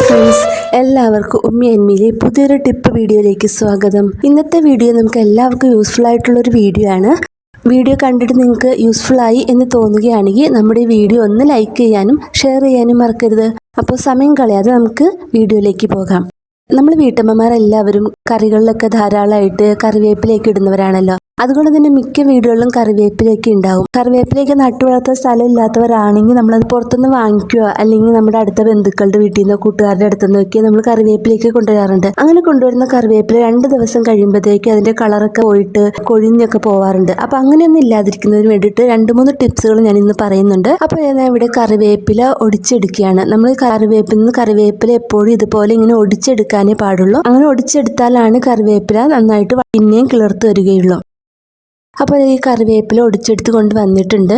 Friends, എല്ലാവർക്കും ഉമ്മി അന്മിയിലെ പുതിയൊരു ടിപ്പ് വീഡിയോയിലേക്ക് സ്വാഗതം. ഇന്നത്തെ വീഡിയോ നമുക്ക് എല്ലാവർക്കും യൂസ്ഫുൾ ആയിട്ടുള്ളൊരു വീഡിയോ ആണ്. വീഡിയോ കണ്ടിട്ട് നിങ്ങൾക്ക് യൂസ്ഫുൾ ആയി എന്ന് തോന്നുകയാണെങ്കിൽ നമ്മുടെ വീഡിയോ ഒന്ന് ലൈക്ക് ചെയ്യാനും ഷെയർ ചെയ്യാനും മറക്കരുത്. അപ്പോൾ സമയം കളയാതെ നമുക്ക് വീഡിയോയിലേക്ക് പോകാം. നമ്മൾ വീട്ടമ്മമാരെല്ലാവരും കറികളിലൊക്കെ ധാരാളമായിട്ട് കറിവേപ്പിലേക്ക് ഇടുന്നവരാണല്ലോ. അതുകൊണ്ട് തന്നെ മിക്ക വീടുകളിലും കറിവേപ്പിലേക്ക് ഉണ്ടാവും. കറിവേപ്പിലേക്ക് നട്ടുവളർത്താൻ സ്ഥലം ഇല്ലാത്തവരാണെങ്കിൽ നമ്മളത് പുറത്തുനിന്ന് വാങ്ങിക്കുക, അല്ലെങ്കിൽ നമ്മുടെ അടുത്ത ബന്ധുക്കളുടെ വീട്ടിൽ നിന്നോ കൂട്ടുകാരുടെ അടുത്തു നിന്നൊക്കെ നമ്മൾ കറിവേപ്പിലേക്ക് കൊണ്ടുവരാറുണ്ട്. അങ്ങനെ കൊണ്ടുവരുന്ന കറിവേപ്പില 2 ദിവസം കഴിയുമ്പോഴത്തേക്ക് അതിന്റെ കളറൊക്കെ പോയിട്ട് കൊഴിഞ്ഞൊക്കെ പോവാറുണ്ട്. അപ്പൊ അങ്ങനെയൊന്നും ഇല്ലാതിരിക്കുന്നതിന് വേണ്ടിയിട്ട് 2-3 ടിപ്സുകൾ ഞാൻ ഇന്ന് പറയുന്നുണ്ട്. അപ്പോൾ ഞാൻ ഇവിടെ കറിവേപ്പില ഒടിച്ചെടുക്കുകയാണ്. നമ്മൾ കറിവേപ്പിൽ നിന്ന് കറിവേപ്പില എപ്പോഴും ഇതുപോലെ ഇങ്ങനെ ഒടിച്ചെടുക്കാനേ പാടുള്ളൂ. അങ്ങനെ ഒടിച്ചെടുത്താലാണ് കറിവേപ്പില നന്നായിട്ട് പിന്നെയും കിളിർത്ത് വരികയുള്ളൂ. അപ്പോൾ ഈ കറിവേപ്പില ഒടിച്ചെടുത്ത് കൊണ്ട് വന്നിട്ടുണ്ട്.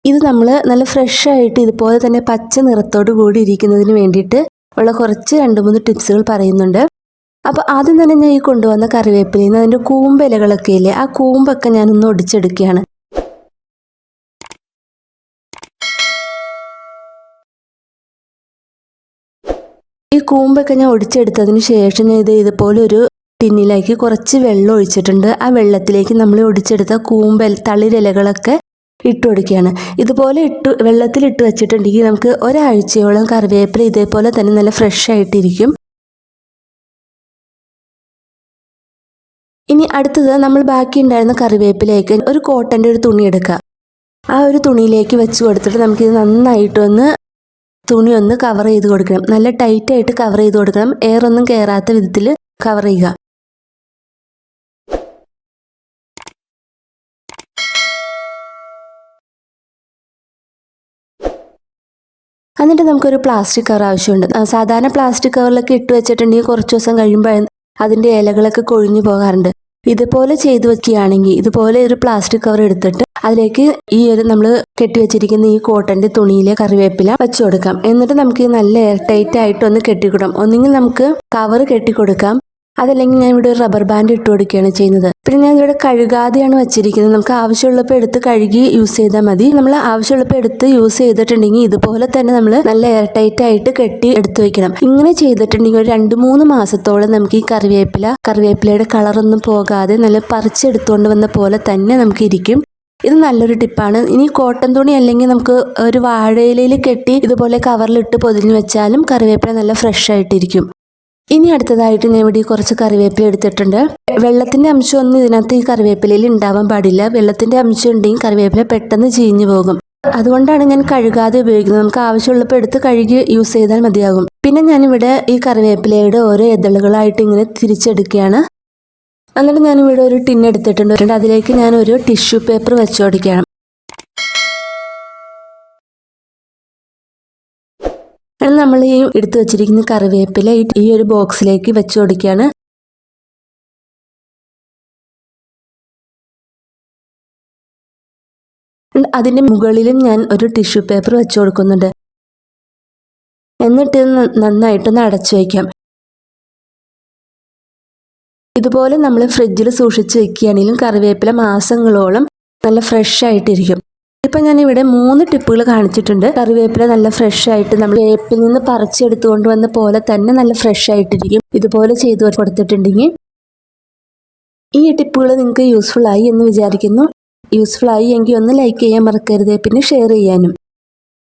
ഇത് നമ്മൾ നല്ല ഫ്രഷ് ആയിട്ട് ഇതുപോലെ തന്നെ പച്ച നിറത്തോട് കൂടി ഇരിക്കുന്നതിന് വേണ്ടിയിട്ട് ഉള്ള കുറച്ച് 2-3 ടിപ്സുകൾ പറയുന്നുണ്ട്. അപ്പോൾ ആദ്യം തന്നെ ഞാൻ ഈ കൊണ്ടുവന്ന കറിവേപ്പിലയിൽ നിന്ന് അതിൻ്റെ കൂമ്പിലകളൊക്കെ ഇല്ലേ, ആ കൂമ്പൊക്കെ ഞാനൊന്ന് ഒടിച്ചെടുക്കുകയാണ്. ഈ കൂമ്പൊക്കെ ഞാൻ ഒടിച്ചെടുത്തതിന് ശേഷം ഞാൻ ഇതുപോലെ ഒരു ടിന്നിലേക്ക് കുറച്ച് വെള്ളം ഒഴിച്ചിട്ടുണ്ട്. ആ വെള്ളത്തിലേക്ക് നമ്മൾ ഒടിച്ചെടുത്ത തളിരിലകളൊക്കെ ഇട്ട് കൊടുക്കുകയാണ്. ഇതുപോലെ വെള്ളത്തിലിട്ട് വെച്ചിട്ടുണ്ടെങ്കിൽ നമുക്ക് ഒരാഴ്ചയോളം കറിവേപ്പില ഇതേപോലെ തന്നെ നല്ല ഫ്രഷ് ആയിട്ടിരിക്കും. ഇനി അടുത്തത് നമ്മൾ ബാക്കി ഉണ്ടായിരുന്ന കറിവേപ്പിലേക്ക് ഒരു കോട്ടൻ്റെ ഒരു തുണി എടുക്കുക. ആ ഒരു തുണിയിലേക്ക് വെച്ച് കൊടുത്തിട്ട് നമുക്കിത് നന്നായിട്ടൊന്ന് തുണി ഒന്ന് കവർ ചെയ്ത് കൊടുക്കണം. നല്ല ടൈറ്റായിട്ട് കവർ ചെയ്ത് കൊടുക്കണം. എയർ ഒന്നും കയറാത്ത വിധത്തിൽ കവർ ചെയ്യുക. എന്നിട്ട് നമുക്കൊരു പ്ലാസ്റ്റിക് കവർ ആവശ്യമുണ്ട്. സാധാരണ പ്ലാസ്റ്റിക് കവറിലൊക്കെ ഇട്ട് വെച്ചിട്ടുണ്ടെങ്കിൽ കുറച്ച് ദിവസം കഴിയുമ്പോൾ അതിൻ്റെ ഇലകളൊക്കെ കൊഴിഞ്ഞു പോകാറുണ്ട്. ഇതുപോലെ ചെയ്തു വെക്കുകയാണെങ്കിൽ ഇതുപോലെ ഒരു പ്ലാസ്റ്റിക് കവർ എടുത്തിട്ട് അതിലേക്ക് ഈ ഒരു നമ്മൾ കെട്ടിവെച്ചിരിക്കുന്ന ഈ കോട്ടൻ്റെ തുണിയിലെ കറിവേപ്പില വെച്ചു കൊടുക്കാം. എന്നിട്ട് നമുക്ക് നല്ല എയർ ടൈറ്റ് ആയിട്ടൊന്ന് കെട്ടിക്കൊടുക്കാം. ഒന്നെങ്കിൽ നമുക്ക് കവർ കെട്ടിക്കൊടുക്കാം, അതല്ലെങ്കിൽ ഞാൻ ഇവിടെ ഒരു റബ്ബർ ബാൻഡ് ഇട്ട് കൊടുക്കുകയാണ് ചെയ്യുന്നത്. പിന്നെ ഞാൻ ഇവിടെ കഴുകാതെയാണ് വെച്ചിരിക്കുന്നത്. നമുക്ക് ആവശ്യമുള്ളപ്പോൾ എടുത്ത് കഴുകി യൂസ് ചെയ്താൽ മതി. നമ്മൾ ആവശ്യമുള്ളപ്പോൾ എടുത്ത് യൂസ് ചെയ്തിട്ടുണ്ടെങ്കിൽ ഇതുപോലെ തന്നെ നമ്മൾ നല്ല എയർ ടൈറ്റ് ആയിട്ട് കെട്ടി എടുത്തു വെക്കണം. ഇങ്ങനെ ചെയ്തിട്ടുണ്ടെങ്കിൽ ഒരു 2-3 മാസത്തോളം നമുക്ക് ഈ കറിവേപ്പിലയുടെ കളറൊന്നും പോകാതെ നല്ല പറിച്ചെടുത്തുകൊണ്ട് വന്ന പോലെ തന്നെ നമുക്ക് ഇരിക്കും. ഇത് നല്ലൊരു ടിപ്പാണ്. ഇനി കോട്ടൺ തുണി അല്ലെങ്കിൽ നമുക്ക് ഒരു വാഴയിലയിൽ കെട്ടി ഇതുപോലെ കവറിലിട്ട് പൊതിഞ്ഞ് വെച്ചാലും കറിവേപ്പില നല്ല ഫ്രഷ് ആയിട്ടിരിക്കും. ഇനി അടുത്തതായിട്ട് ഞാൻ ഇവിടെ കുറച്ച് കറിവേപ്പില എടുത്തിട്ടുണ്ട്. വെള്ളത്തിന്റെ അംശമൊന്നും ഇതിനകത്ത് ഈ കറിവേപ്പിലയിൽ ഉണ്ടാവാൻ പാടില്ല. വെള്ളത്തിന്റെ അംശം ഉണ്ടെങ്കിൽ കറിവേപ്പില പെട്ടെന്ന് ചീഞ്ഞു പോകും. അതുകൊണ്ടാണ് ഞാൻ കഴുകാതെ ഉപയോഗിക്കുന്നത്. നമുക്ക് ആവശ്യമുള്ളപ്പോൾ എടുത്ത് കഴുകി യൂസ് ചെയ്താൽ മതിയാകും. പിന്നെ ഞാനിവിടെ ഈ കറിവേപ്പിലയുടെ ഓരോ ഇതളുകളായിട്ട് ഇങ്ങനെ തിരിച്ചെടുക്കുകയാണ്. എന്നിട്ട് ഞാനിവിടെ ഒരു ടിൻ എടുത്തിട്ടുണ്ട്. അതിലേക്ക് ഞാൻ ഒരു ടിഷ്യൂ പേപ്പർ വെച്ച് കൊടുക്കുകയാണ്. നമ്മൾ ഈ എടുത്തു വെച്ചിരിക്കുന്ന കറിവേപ്പില ഈ ഒരു ബോക്സിലേക്ക് വെച്ച് കൊടുക്കുകയാണ്. അതിൻ്റെ മുകളിലും ഞാൻ ഒരു ടിഷ്യൂ പേപ്പർ വെച്ച് കൊടുക്കുന്നുണ്ട്. എന്നിട്ട് നന്നായിട്ടൊന്ന് അടച്ചു വയ്ക്കാം. ഇതുപോലെ നമ്മൾ ഫ്രിഡ്ജിൽ സൂക്ഷിച്ച് വെക്കുകയാണെങ്കിലും കറിവേപ്പില മാസങ്ങളോളം നല്ല ഫ്രഷ് ആയിട്ടിരിക്കും. ഇപ്പം ഞാൻ ഇവിടെ 3 ടിപ്പുകൾ കാണിച്ചിട്ടുണ്ട്. കറിവേപ്പില നല്ല ഫ്രഷ് ആയിട്ട് നമ്മൾ വേപ്പിൽ നിന്ന് പറിച്ചെടുത്തുകൊണ്ട് വന്ന പോലെ തന്നെ നല്ല ഫ്രഷ് ആയിട്ടിരിക്കും. ഇതുപോലെ ചെയ്തു കൊടുത്തിട്ടുണ്ടെങ്കിൽ ഈ ടിപ്പുകൾ നിങ്ങൾക്ക് യൂസ്ഫുൾ ആയി എന്ന് വിചാരിക്കുന്നു. യൂസ്ഫുൾ ആയി എങ്കിൽ ഒന്ന് ലൈക്ക് ചെയ്യാൻ മറക്കരുത്, പിന്നെ ഷെയർ ചെയ്യാനും.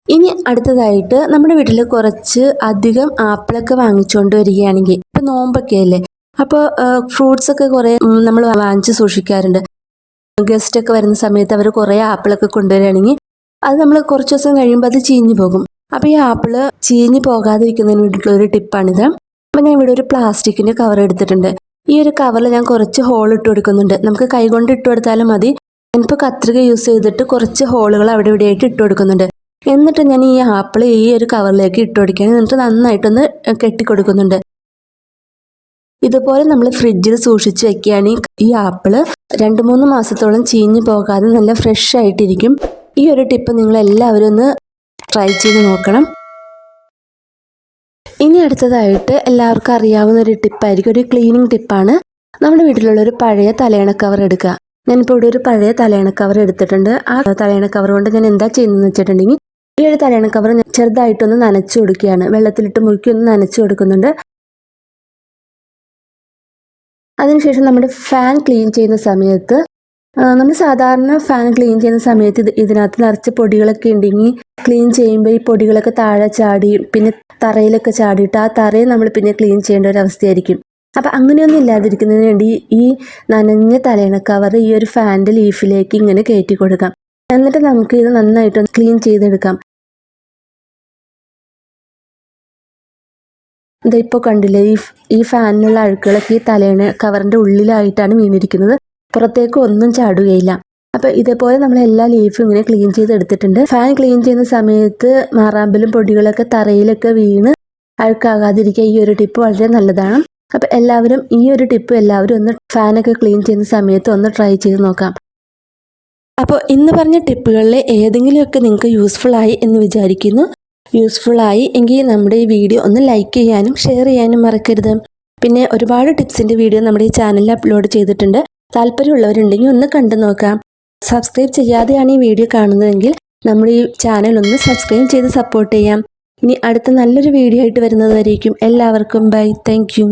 ഇനി അടുത്തതായിട്ട് നമ്മുടെ വീട്ടിൽ കുറച്ച് അധികം ആപ്പിളൊക്കെ വാങ്ങിച്ചുകൊണ്ട് വരികയാണെങ്കിൽ, ഇപ്പം നോമ്പൊക്കെ അല്ലേ, അപ്പോൾ ഫ്രൂട്ട്സ് ഒക്കെ കുറേ നമ്മൾ വാങ്ങിച്ച് സൂക്ഷിക്കാറുണ്ട്. ഗസ്റ്റ് ഒക്കെ വരുന്ന സമയത്ത് അവർ കുറേ ആപ്പിളൊക്കെ കൊണ്ടുവരികയാണെങ്കിൽ അത് നമ്മൾ കുറച്ച് ദിവസം കഴിയുമ്പോൾ അത് ചീഞ്ഞു പോകും. അപ്പോൾ ഈ ആപ്പിള് ചീഞ്ഞു പോകാതിരിക്കുന്നതിന് വേണ്ടിയിട്ടുള്ള ഒരു ടിപ്പാണിത്. അപ്പം ഞാൻ ഇവിടെ ഒരു പ്ലാസ്റ്റിക്കിൻ്റെ കവർ എടുത്തിട്ടുണ്ട്. ഈ ഒരു കവറിൽ ഞാൻ കുറച്ച് ഹോൾ ഇട്ട് കൊടുക്കുന്നുണ്ട്. നമുക്ക് കൈകൊണ്ട് ഇട്ട് കൊടുത്താലും മതി. ഞാനിപ്പോൾ കത്രിക യൂസ് ചെയ്തിട്ട് കുറച്ച് ഹോളുകൾ അവിടെ ഇവിടെയായിട്ട് ഇട്ട് കൊടുക്കുന്നുണ്ട്. എന്നിട്ട് ഞാൻ ഈ ആപ്പിൾ ഈ ഒരു കവറിലേക്ക് ഇട്ട് കൊടുക്കുകയാണ്. എന്നിട്ട് നന്നായിട്ടൊന്ന് കെട്ടിക്കൊടുക്കുന്നുണ്ട്. ഇതുപോലെ നമ്മൾ ഫ്രിഡ്ജിൽ സൂക്ഷിച്ച് വെക്കുകയാണെങ്കിൽ ഈ ആപ്പിള് 2-3 മാസത്തോളം ചീഞ്ഞു പോകാതെ നല്ല ഫ്രഷ് ആയിട്ടിരിക്കും. ഈ ഒരു ടിപ്പ് നിങ്ങൾ എല്ലാവരും ഒന്ന് ട്രൈ ചെയ്ത് നോക്കണം. ഇനി അടുത്തതായിട്ട് എല്ലാവർക്കും അറിയാവുന്ന ഒരു ടിപ്പായിരിക്കും, ഒരു ക്ലീനിങ് ടിപ്പാണ്. നമ്മുടെ വീട്ടിലുള്ള ഒരു പഴയ തലയണ കവർ എടുക്കുക. ഞാനിപ്പോൾ ഇവിടെ ഒരു പഴയ തലയണ കവർ എടുത്തിട്ടുണ്ട്. ആ തലയണ കവർ കൊണ്ട് ഞാൻ എന്താ ചെയ്യുന്നതെന്ന് വെച്ചിട്ടുണ്ടെങ്കിൽ ഈ ഒരു തലയണ കവർ ചെറുതായിട്ടൊന്ന് നനച്ചു കൊടുക്കുകയാണ്. വെള്ളത്തിലിട്ട് മുക്കി ഒന്ന് നനച്ചു കൊടുക്കുന്നുണ്ട്. അതിനുശേഷം നമ്മുടെ ഫാൻ ക്ലീൻ ചെയ്യുന്ന സമയത്ത് നമ്മൾ സാധാരണ ഫാൻ ക്ലീൻ ചെയ്യുന്ന സമയത്ത് ഇതിനകത്ത് നിറച്ച് പൊടികളൊക്കെ ഉണ്ടെങ്കിൽ ക്ലീൻ ചെയ്യുമ്പോൾ ഈ പൊടികളൊക്കെ താഴെ ചാടി പിന്നെ തറയിലൊക്കെ ചാടിയിട്ട് ആ തറയെ നമ്മൾ പിന്നെ ക്ലീൻ ചെയ്യേണ്ട ഒരു അവസ്ഥയായിരിക്കും. അപ്പം അങ്ങനെയൊന്നും ഇല്ലാതിരിക്കുന്നതിന് വേണ്ടി ഈ നനഞ്ഞ തലയണ കവർ ഈ ഒരു ഫാനിൻ്റെ ലീഫിലേക്ക് ഇങ്ങനെ കയറ്റി കൊടുക്കാം. എന്നിട്ട് നമുക്ക് ഇത് നന്നായിട്ടൊന്ന് ക്ലീൻ ചെയ്തെടുക്കാം. ഇതിപ്പോൾ കണ്ടില്ലേ, ഈ ഫാനിനുള്ള അഴുക്കുകളൊക്കെ ഈ തലയണ കവറിൻ്റെ ഉള്ളിലായിട്ടാണ് വീണിരിക്കുന്നത്. പുറത്തേക്ക് ഒന്നും ചാടുകയില്ല. അപ്പോൾ ഇതേപോലെ നമ്മൾ എല്ലാ ലീഫും ഇങ്ങനെ ക്ലീൻ ചെയ്തെടുത്തിട്ടുണ്ട്. ഫാൻ ക്ലീൻ ചെയ്യുന്ന സമയത്ത് മാറാമ്പലും പൊടികളൊക്കെ തറയിലൊക്കെ വീണ് അഴുക്കാകാതിരിക്കുക ഈ ഒരു ടിപ്പ് വളരെ നല്ലതാണ്. അപ്പോൾ എല്ലാവരും ഈ ഒരു ടിപ്പ് ഒന്ന് ഫാനൊക്കെ ക്ലീൻ ചെയ്യുന്ന സമയത്ത് ഒന്ന് ട്രൈ ചെയ്ത് നോക്കാം. അപ്പോൾ ഇന്ന് പറഞ്ഞ ടിപ്പുകളിൽ ഏതെങ്കിലുമൊക്കെ നിങ്ങൾക്ക് യൂസ്ഫുൾ ആയി എന്ന് വിചാരിക്കുന്നു. യൂസ്ഫുൾ ആയി എങ്കിൽ നമ്മുടെ ഈ വീഡിയോ ഒന്ന് ലൈക്ക് ചെയ്യാനും ഷെയർ ചെയ്യാനും മറക്കരുത്. പിന്നെ ഒരുപാട് ടിപ്സിൻ്റെ വീഡിയോ നമ്മുടെ ഈ ചാനലിൽ അപ്ലോഡ് ചെയ്തിട്ടുണ്ട്. താല്പര്യമുള്ളവരുണ്ടെങ്കിൽ ഒന്ന് കണ്ടു നോക്കാം. സബ്സ്ക്രൈബ് ചെയ്യാതെയാണ് ഈ വീഡിയോ കാണുന്നതെങ്കിൽ നമ്മുടെ ഈ ചാനൽ ഒന്ന് സബ്സ്ക്രൈബ് ചെയ്ത് സപ്പോർട്ട് ചെയ്യാം. ഇനി അടുത്ത നല്ലൊരു വീഡിയോ ആയിട്ട് വരുന്നത് വരേക്കും എല്ലാവർക്കും ബൈ. Thank you.